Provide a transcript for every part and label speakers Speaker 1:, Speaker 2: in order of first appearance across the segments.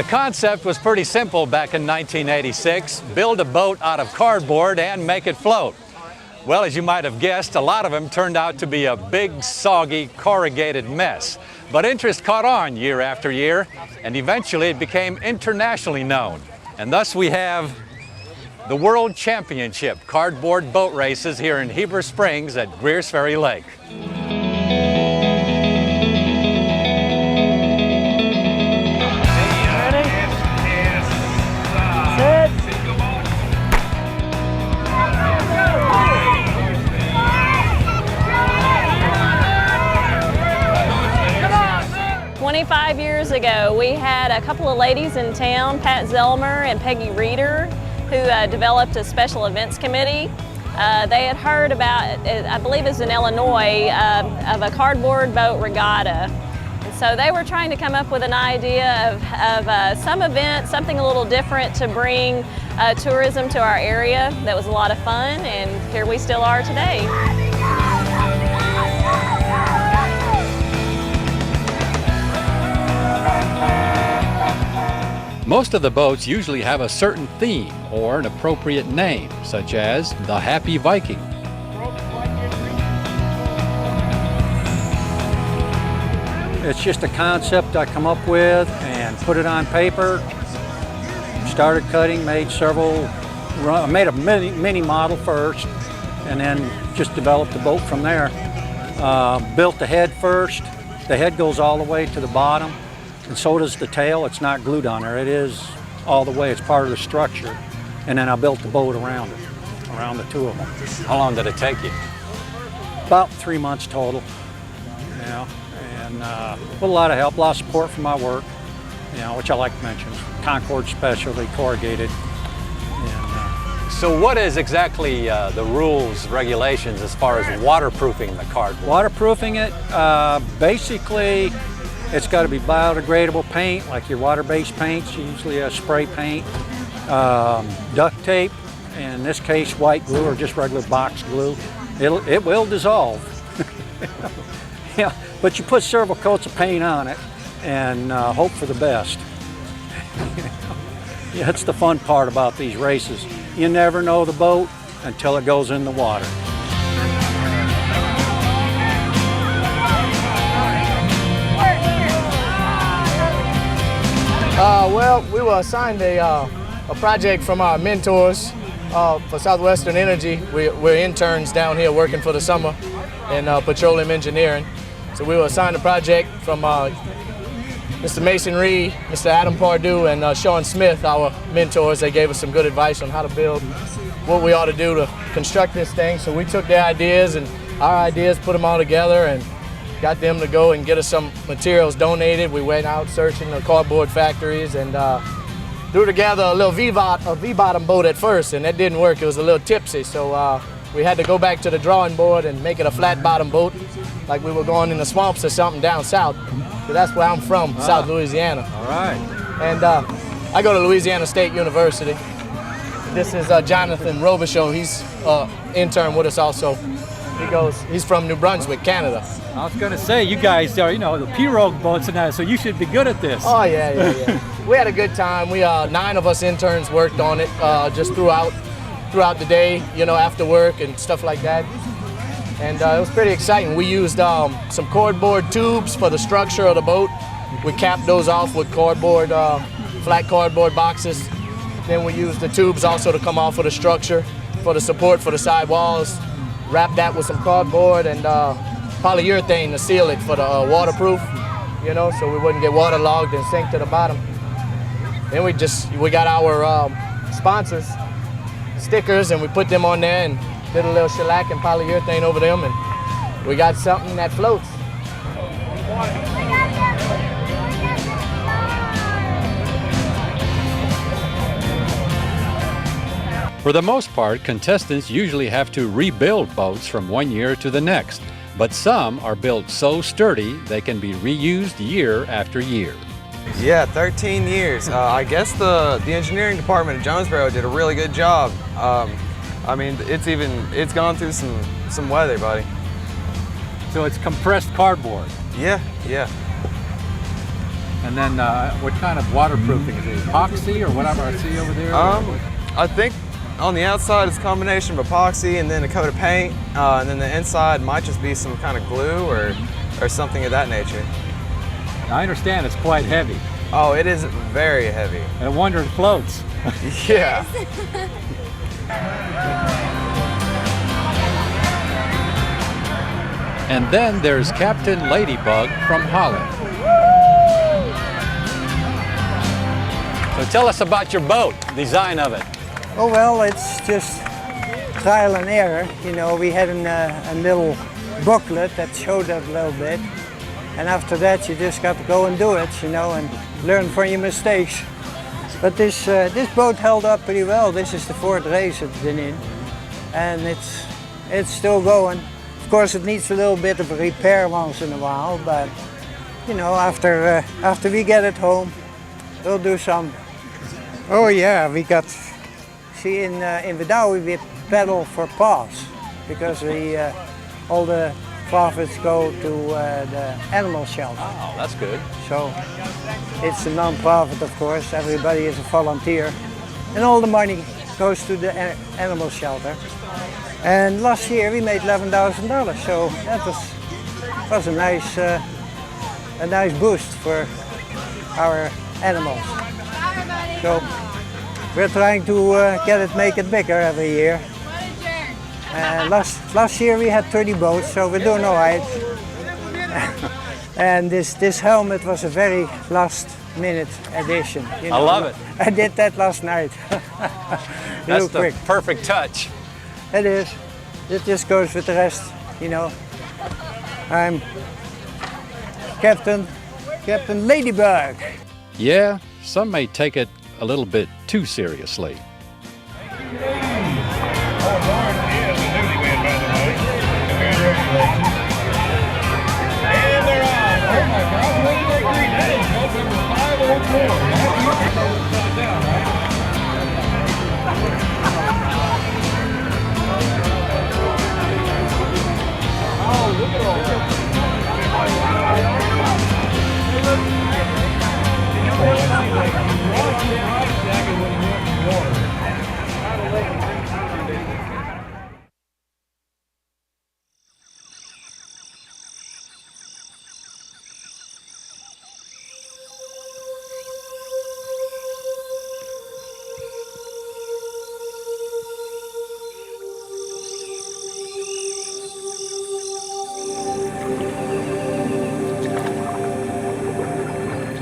Speaker 1: The concept was pretty simple back in 1986. Build a boat out of cardboard and make it float. Well, as you might have guessed, a lot of them turned out to be a big, soggy, corrugated mess. But interest caught on year after year, and eventually it became internationally known. And thus we have the World Championship cardboard boat races here in Heber Springs at Greers Ferry Lake.
Speaker 2: Set.
Speaker 3: 25 years ago, we had a couple of ladies in town, Pat Zellmer and Peggy Reeder, who developed a special events committee. They had heard about, I believe it's in Illinois, of a cardboard boat regatta. And so they were trying to come up with an idea of some event, something a little different to bring tourism to our area. That was a lot of fun, and here we still are today.
Speaker 1: Most of the boats usually have a certain theme or an appropriate name, such as the Happy Viking.
Speaker 2: It's just a concept I come up with and put it on paper. Started cutting, made several, I made a mini model first, and then just developed the boat from there. Built the head first. The head goes all the way to the bottom, and so does the tail. It's not glued on there. It is all the way. It's part of the structure. And then I built the boat around it, around the two of them.
Speaker 1: How long did it take you?
Speaker 2: About 3 months total, you know, and with a lot of help, a lot of support from my work, you know, which I like to mention. Concord Specialty, corrugated. And,
Speaker 1: so what is exactly the rules, regulations as far as waterproofing the cardboard?
Speaker 2: Waterproofing it, basically, it's got to be biodegradable paint, like your water-based paints, usually a spray paint, duct tape, in this case white glue or just regular box glue. It will dissolve. Yeah, but you put several coats of paint on it and hope for the best. Yeah, that's the fun part about these races. You never know the boat until it goes in the water.
Speaker 4: Well, we were assigned a project from our mentors for Southwestern Energy. We're interns down here working for the summer in petroleum engineering. So we were assigned a project from Mr. Mason Reed, Mr. Adam Pardue, and Sean Smith, our mentors. They gave us some good advice on how to build, what we ought to do to construct this thing. So we took their ideas and our ideas, put them all together, and got them to go and get us some materials donated. We went out searching the cardboard factories and threw together a little V-bottom boat at first, and that didn't work. It was a little tipsy, so we had to go back to the drawing board and make it a flat bottom boat, like we were going in the swamps or something down south. So that's where I'm from, South Louisiana.
Speaker 1: All right.
Speaker 4: And I go to Louisiana State University. This is Jonathan Robichaud. He's intern with us also. He's from New Brunswick, Canada.
Speaker 5: I was going to say, you guys are, you know, the pirogue boats and that, so you should be good at this.
Speaker 4: Oh, yeah. We had a good time. 9 of us interns worked on it just throughout the day, you know, after work and stuff like that. And it was pretty exciting. We used some cardboard tubes for the structure of the boat. We capped those off with cardboard, flat cardboard boxes. Then we used the tubes also to come off of the structure for the support for the side walls. Wrap that with some cardboard and polyurethane to seal it for the waterproof, you know, so we wouldn't get waterlogged and sink to the bottom. Then we got our sponsors stickers and we put them on there and did a little shellac and polyurethane over them, and we got something that floats.
Speaker 1: For the most part, contestants usually have to rebuild boats from one year to the next, but some are built so sturdy they can be reused year after year.
Speaker 6: Yeah, 13 years. I guess the engineering department of Jonesboro did a really good job. I mean, it's gone through some weather, buddy.
Speaker 5: So it's compressed cardboard.
Speaker 6: Yeah.
Speaker 5: And then what kind of waterproofing is it? Epoxy or whatever I see over there?
Speaker 6: I think on the outside it's a combination of epoxy and then a coat of paint, and then the inside might just be some kind of glue or something of that nature.
Speaker 5: I understand it's quite heavy.
Speaker 6: Oh, it is very heavy.
Speaker 5: And I wonder if it floats.
Speaker 6: Yeah.
Speaker 1: And then there's Captain Ladybug from Holland. So tell us about your boat, design of it.
Speaker 7: Oh, well, it's just trial and error. You know, we had a little booklet that showed that a little bit. And after that, you just got to go and do it, you know, and learn from your mistakes. But this boat held up pretty well. This is the 4th race it's been in. And it's still going. Of course, it needs a little bit of a repair once in a while, but, you know, after we get it home, we'll do some. Oh yeah, we got, see in Vidal we pedal for paws because all the profits go to the animal shelter.
Speaker 1: Oh, that's good.
Speaker 7: So it's a non-profit, of course. Everybody is a volunteer, and all the money goes to the animal shelter. And last year we made $11,000, so that was a nice boost for our animals. So we're trying to make it bigger every year. Last year we had 30 boats, so we're doing all right. And this helmet was a very last-minute addition. You know?
Speaker 1: I love it.
Speaker 7: I did that last night.
Speaker 1: That's the
Speaker 7: quick.
Speaker 1: perfect touch.
Speaker 7: It is. It just goes with the rest, you know. I'm Captain Ladybug.
Speaker 1: Yeah, some may take it a little bit too seriously.
Speaker 8: And they're on. Oh my God, look at that green. That is boat number 504. Oh, look at all that.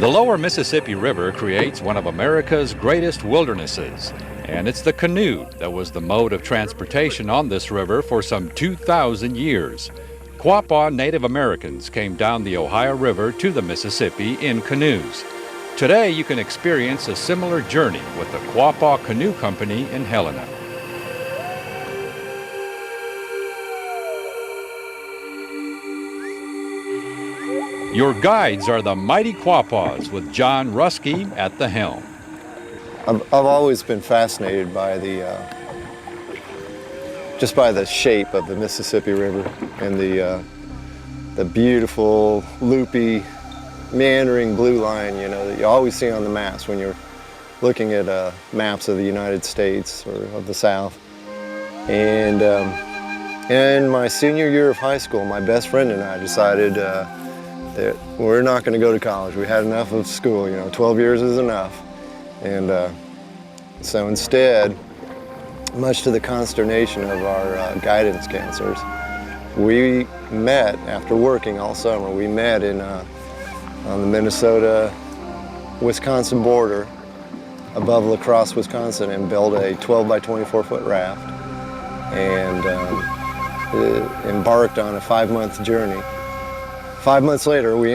Speaker 1: The lower Mississippi River creates one of America's greatest wildernesses, and it's the canoe that was the mode of transportation on this river for some 2,000 years. Quapaw Native Americans came down the Ohio River to the Mississippi in canoes. Today you can experience a similar journey with the Quapaw Canoe Company in Helena. Your guides are the mighty Quapaws with John Rusky at the helm.
Speaker 9: I've always been fascinated by just by the shape of the Mississippi River and the beautiful, loopy, meandering blue line, you know, that you always see on the maps when you're looking at maps of the United States or of the South. And in my senior year of high school, my best friend and I decided that we're not going to go to college. We had enough of school, you know, 12 years is enough. And so instead, much to the consternation of our guidance counselors, we met after working all summer. We met on the Minnesota-Wisconsin border above La Crosse, Wisconsin, and built a 12 by 24 foot raft and embarked on a 5-month journey. 5 months later, we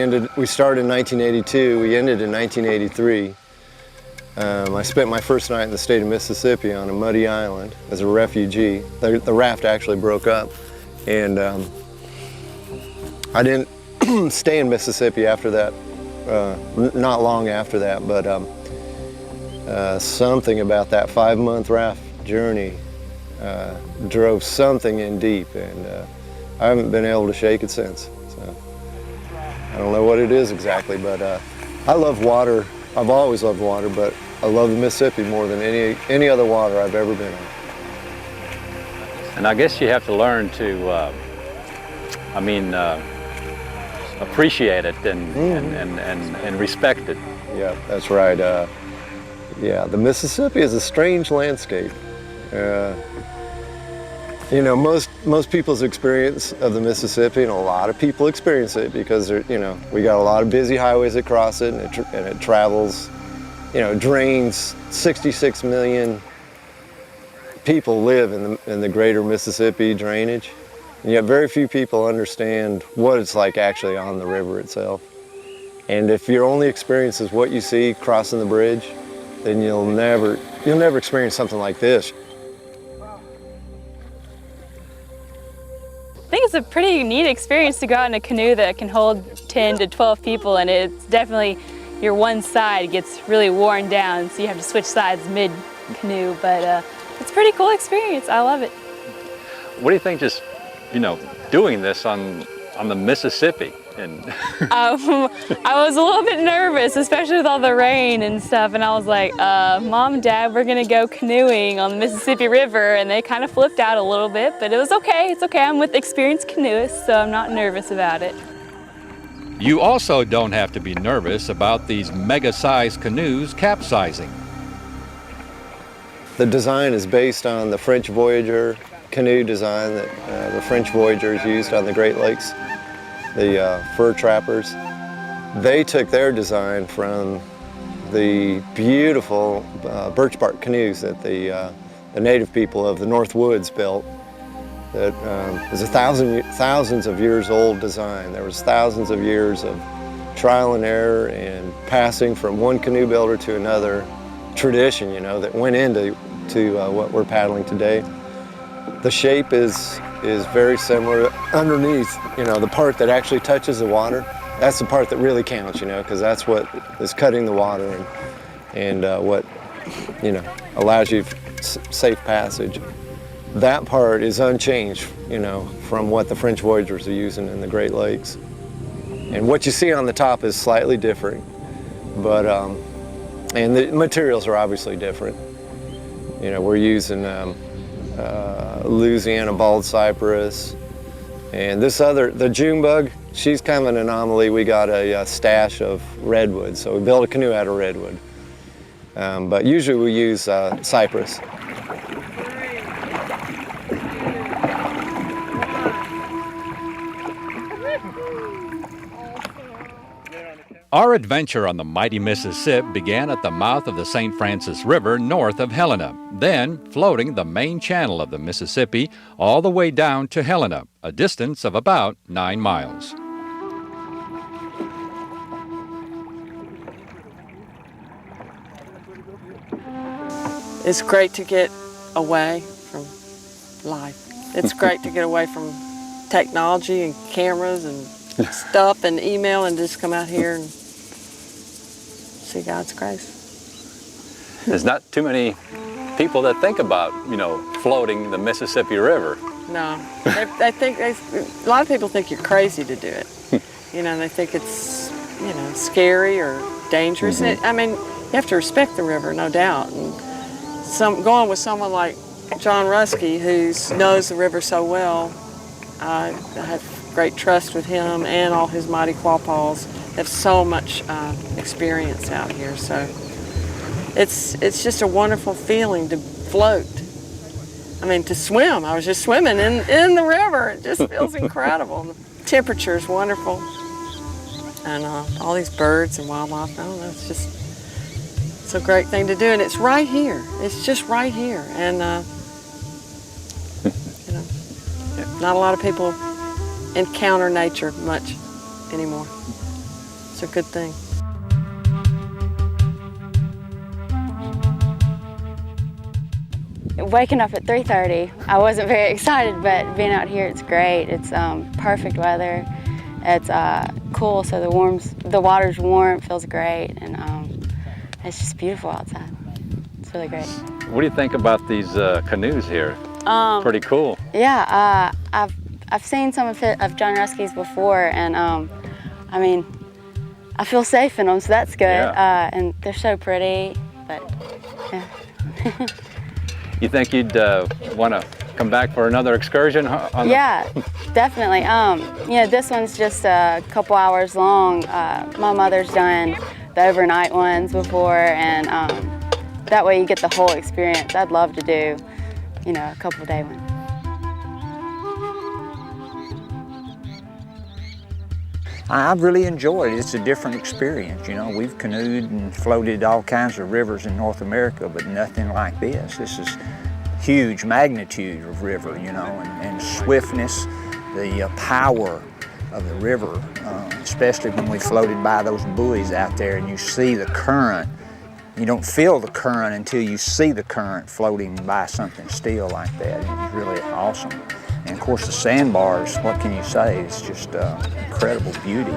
Speaker 9: started in 1982, we ended in 1983. I spent my first night in the state of Mississippi on a muddy island as a refugee. The raft actually broke up, and I didn't stay in Mississippi after that, not long after that, but something about that 5-month raft journey drove something in deep, and I haven't been able to shake it since. So I don't know what it is exactly, but I love water. I've always loved water, but I love the Mississippi more than any other water I've ever been on.
Speaker 1: And I guess you have to learn to, appreciate it and respect it.
Speaker 9: Yeah, that's right. Yeah, the Mississippi is a strange landscape. You know, most people's experience of the Mississippi, and a lot of people experience it because, you know, we got a lot of busy highways that cross it, and it travels, you know, drains 66 million people live in the greater Mississippi drainage. And yet very few people understand what it's like actually on the river itself. And if your only experience is what you see crossing the bridge, then you'll never experience something like this.
Speaker 10: I think it's a pretty neat experience to go out in a canoe that can hold 10 to 12 people, and it's definitely your one side gets really worn down, so you have to switch sides mid-canoe, but it's a pretty cool experience. I love it.
Speaker 1: What do you think, just, you know, doing this on the Mississippi? And
Speaker 10: I was a little bit nervous, especially with all the rain and stuff, and I was like, Mom and Dad, we're gonna go canoeing on the Mississippi River, and they kind of flipped out a little bit, but it was okay. It's okay. I'm with experienced canoeists, so I'm not nervous about it.
Speaker 1: you also don't have to be nervous about these mega-sized canoes capsizing.
Speaker 9: The design is based on the French voyageur canoe design that the French voyageurs used on the Great Lakes, the fur trappers. They took their design from the beautiful birch bark canoes that the native people of the North Woods built. That is a thousands of years old design. There was thousands of years of trial and error and passing from one canoe builder to another tradition, you know, that went into what we're paddling today. The shape is very similar. Underneath, you know, the part that actually touches the water, that's the part that really counts, you know, because that's what is cutting the water and what, you know, allows you safe passage. That part is unchanged, you know, from what the French voyageurs are using in the Great Lakes. And what you see on the top is slightly different, but, and the materials are obviously different. You know, we're using Louisiana bald cypress, and this other, the June bug, she's kind of an anomaly. We got a stash of redwood, so we built a canoe out of redwood. But usually we use cypress.
Speaker 1: Our adventure on the mighty Mississippi began at the mouth of the St. Francis River north of Helena, then floating the main channel of the Mississippi all the way down to Helena, a distance of about 9 miles.
Speaker 11: It's great to get away from life. It's great to get away from technology and cameras and stuff and email and just come out here and see God's grace.
Speaker 1: There's not too many people that think about, you know, floating the Mississippi River.
Speaker 11: No, they think, a lot of people think you're crazy to do it. You know, they think it's, you know, scary or dangerous.
Speaker 9: Mm-hmm.
Speaker 11: I mean, you have to respect the river, no doubt. And going with someone like John Ruskey, who knows the river so well, I have great trust with him and all his mighty Quapaws. They have so much experience out here, so it's just a wonderful feeling to float. I mean, to swim. I was just swimming in the river. It just feels incredible. The temperature is wonderful, and all these birds and wildlife. Oh, that's just a great thing to do, and it's right here. It's just right here, and you know, not a lot of people encounter nature much anymore. It's a good thing.
Speaker 10: Waking up at 3:30, I wasn't very excited, but being out here, it's great. It's perfect weather. It's cool, so the water's warm, it feels great, and it's just beautiful outside. It's really great.
Speaker 1: What do you think about these canoes here? Pretty cool.
Speaker 10: Yeah, I've seen some of John Ruskey's before, and I mean, I feel safe in them, so that's good.
Speaker 1: Yeah.
Speaker 10: And they're so pretty, but yeah.
Speaker 1: You think you'd want to come back for another excursion?
Speaker 10: Yeah, definitely. You know, this one's just a couple hours long. My mother's done the overnight ones before, and that way you get the whole experience. I'd love to do, you know, a couple day one.
Speaker 2: I've really enjoyed it. It's a different experience. You know, we've canoed and floated all kinds of rivers in North America, but nothing like this. This is huge magnitude of river, you know, and swiftness, the power of the river, especially when we floated by those buoys out there and you see the current. You don't feel the current until you see the current floating by something still like that. It's really awesome. And of course the sandbars, what can you say? It's just incredible beauty.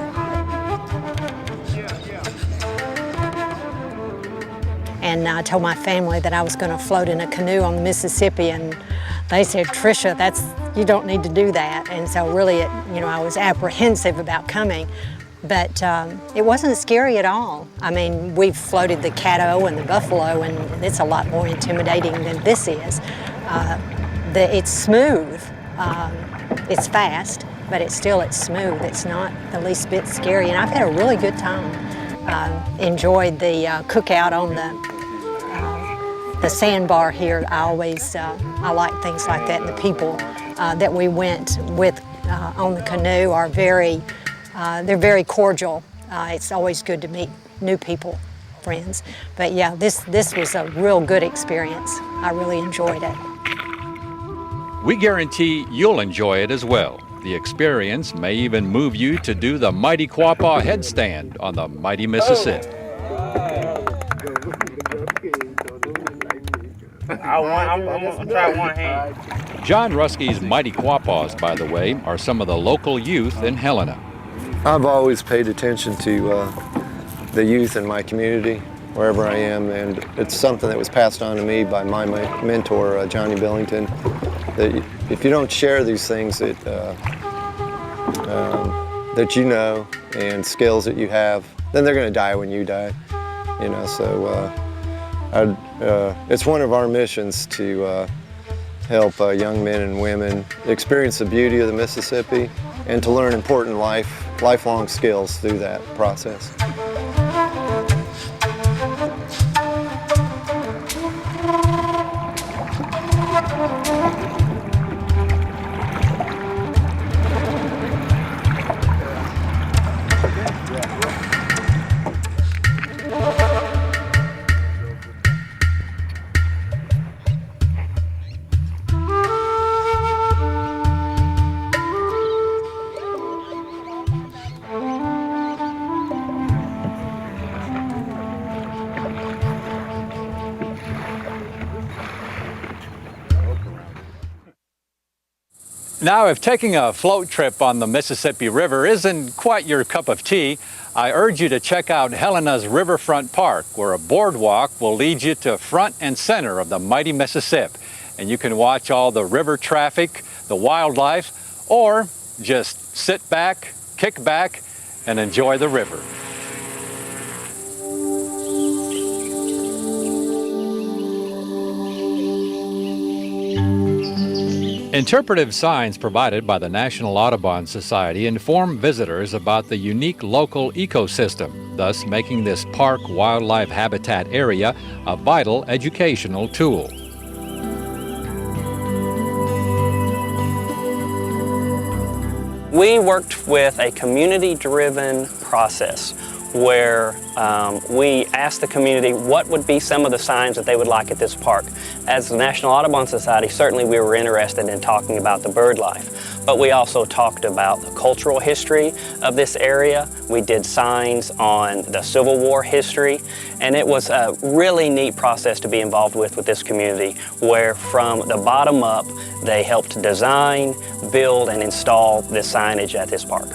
Speaker 12: And I told my family that I was going to float in a canoe on the Mississippi, and they said, Tricia, you don't need to do that. And so really, you know, I was apprehensive about coming, but it wasn't scary at all. I mean, we've floated the Caddo and the Buffalo, and it's a lot more intimidating than this is. It's smooth. It's fast, but it's smooth. It's not the least bit scary, and I've had a really good time. Enjoyed the cookout on the sandbar here. I like things like that, and the people that we went with on the canoe are they're very cordial. It's always good to meet new people, friends. But yeah, this was a real good experience. I really enjoyed it.
Speaker 1: We guarantee you'll enjoy it as well. The experience may even move you to do the mighty Quapaw headstand on the mighty Mississip.
Speaker 13: I'm gonna try one hand.
Speaker 1: John Ruskey's Mighty Quapaws, by the way, are some of the local youth in Helena.
Speaker 9: I've always paid attention to the youth in my community, wherever I am, and it's something that was passed on to me by my mentor, Johnny Billington, that if you don't share these things that you know and skills that you have, then they're going to die when you die. You know, so it's one of our missions to help young men and women experience the beauty of the Mississippi and to learn important lifelong skills through that process.
Speaker 1: Now, if taking a float trip on the Mississippi River isn't quite your cup of tea, I urge you to check out Helena's Riverfront Park, where a boardwalk will lead you to front and center of the mighty Mississip. And you can watch all the river traffic, the wildlife, or just sit back, kick back, and enjoy the river. Interpretive signs provided by the National Audubon Society inform visitors about the unique local ecosystem, thus making this park wildlife habitat area a vital educational tool.
Speaker 14: We worked with a community-driven process where we asked the community what would be some of the signs that they would like at this park. As the National Audubon Society, certainly we were interested in talking about the bird life, but we also talked about the cultural history of this area. We did signs on the Civil War history, and it was a really neat process to be involved with this community, where from the bottom up, they helped design, build, and install this signage at this park.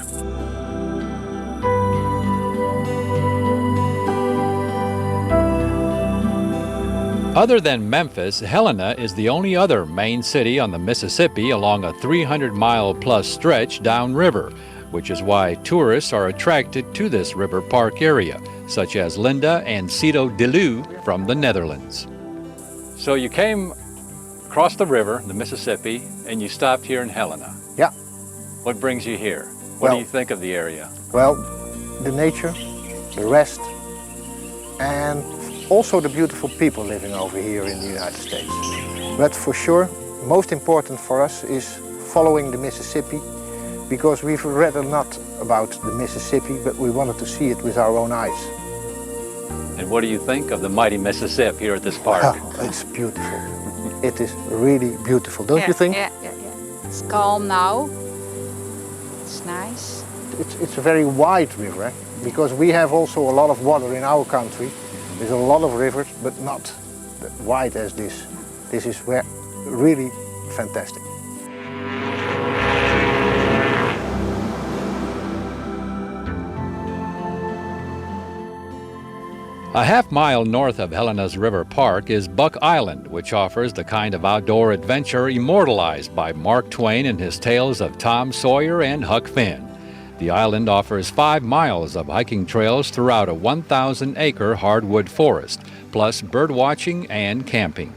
Speaker 1: Other than Memphis, Helena is the only other main city on the Mississippi along a 300-mile-plus stretch downriver. which is why tourists are attracted to this river park area, such as Linda and Cito de Leu from the Netherlands. So you came across the river, the Mississippi, and you stopped here in Helena.
Speaker 15: Yeah.
Speaker 1: What brings you here? What do you think of the area?
Speaker 15: Well, the nature, the rest, and also the beautiful people living over here in the United States. But for sure, most important for us is following the Mississippi, because we've read a lot about the Mississippi, but we wanted to see it with our own eyes.
Speaker 1: And what do you think of the mighty Mississippi here at this park?
Speaker 15: Oh, it's beautiful. It is really beautiful, don't you think?
Speaker 16: Yeah. It's calm now. It's nice.
Speaker 15: It's a very wide river, because we have also a lot of water in our country. There's a lot of rivers, but not that wide as this. This is really fantastic.
Speaker 1: A half-mile north of Helena's River Park is Buck Island, which offers the kind of outdoor adventure immortalized by Mark Twain in his tales of Tom Sawyer and Huck Finn. The island offers 5 miles of hiking trails throughout a 1,000-acre hardwood forest, plus birdwatching and camping.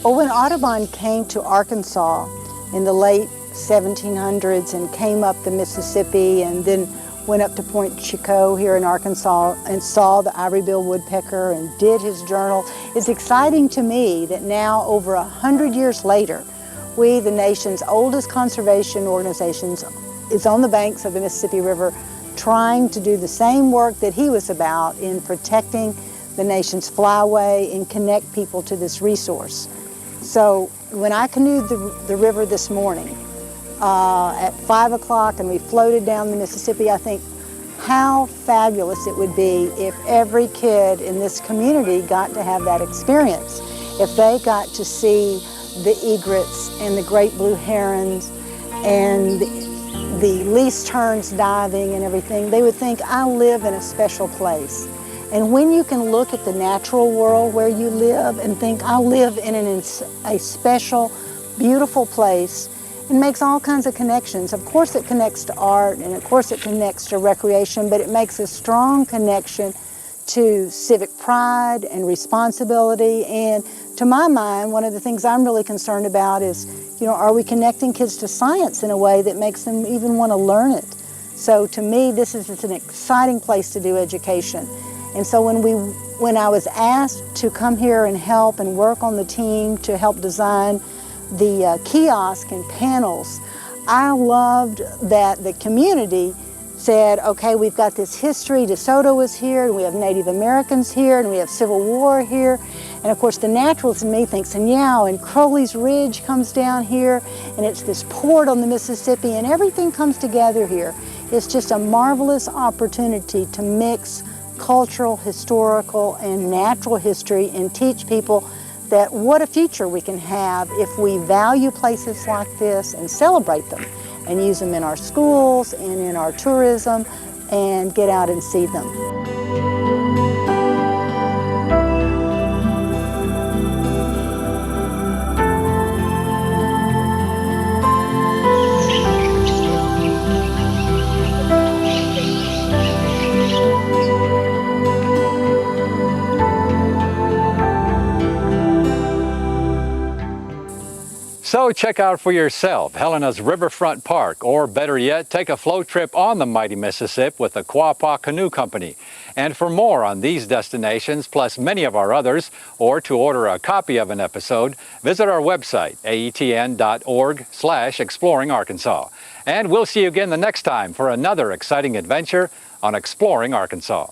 Speaker 17: Well, when Audubon came to Arkansas in the late 1700s and came up the Mississippi and then went up to Point Chicot here in Arkansas and saw the ivory-billed woodpecker and did his journal, it's exciting to me that now, over 100 years later, we, the nation's oldest conservation organizations, is on the banks of the Mississippi River trying to do the same work that he was about in protecting the nation's flyway and connect people to this resource. So when I canoed the river this morning at 5 o'clock and we floated down the Mississippi, I think how fabulous it would be if every kid in this community got to have that experience. If they got to see the egrets and the great blue herons and the least terns diving and everything, they would think, I live in a special place. And when you can look at the natural world where you live and think, I live in a special, beautiful place, it makes all kinds of connections. Of course it connects to art, and of course it connects to recreation, but it makes a strong connection to civic pride and responsibility. And to my mind, one of the things I'm really concerned about is, are we connecting kids to science in a way that makes them even want to learn it? So to me, this is an exciting place to do education. And so when I was asked to come here and help and work on the team to help design the kiosk and panels, I loved that the community said, okay, we've got this history, DeSoto was here, and we have Native Americans here, and we have Civil War here, and of course the naturalist in me thinks, and Crowley's Ridge comes down here, and it's this port on the Mississippi, and everything comes together here. It's just a marvelous opportunity to mix cultural, historical, and natural history and teach people that what a future we can have if we value places like this and celebrate them and use them in our schools and in our tourism and get out and see them.
Speaker 1: So check out for yourself Helena's Riverfront Park, or better yet, take a float trip on the mighty Mississippi with the Quapaw Canoe Company. And for more on these destinations, plus many of our others, or to order a copy of an episode, visit our website, aetn.org/Exploring Arkansas. And we'll see you again the next time for another exciting adventure on Exploring Arkansas.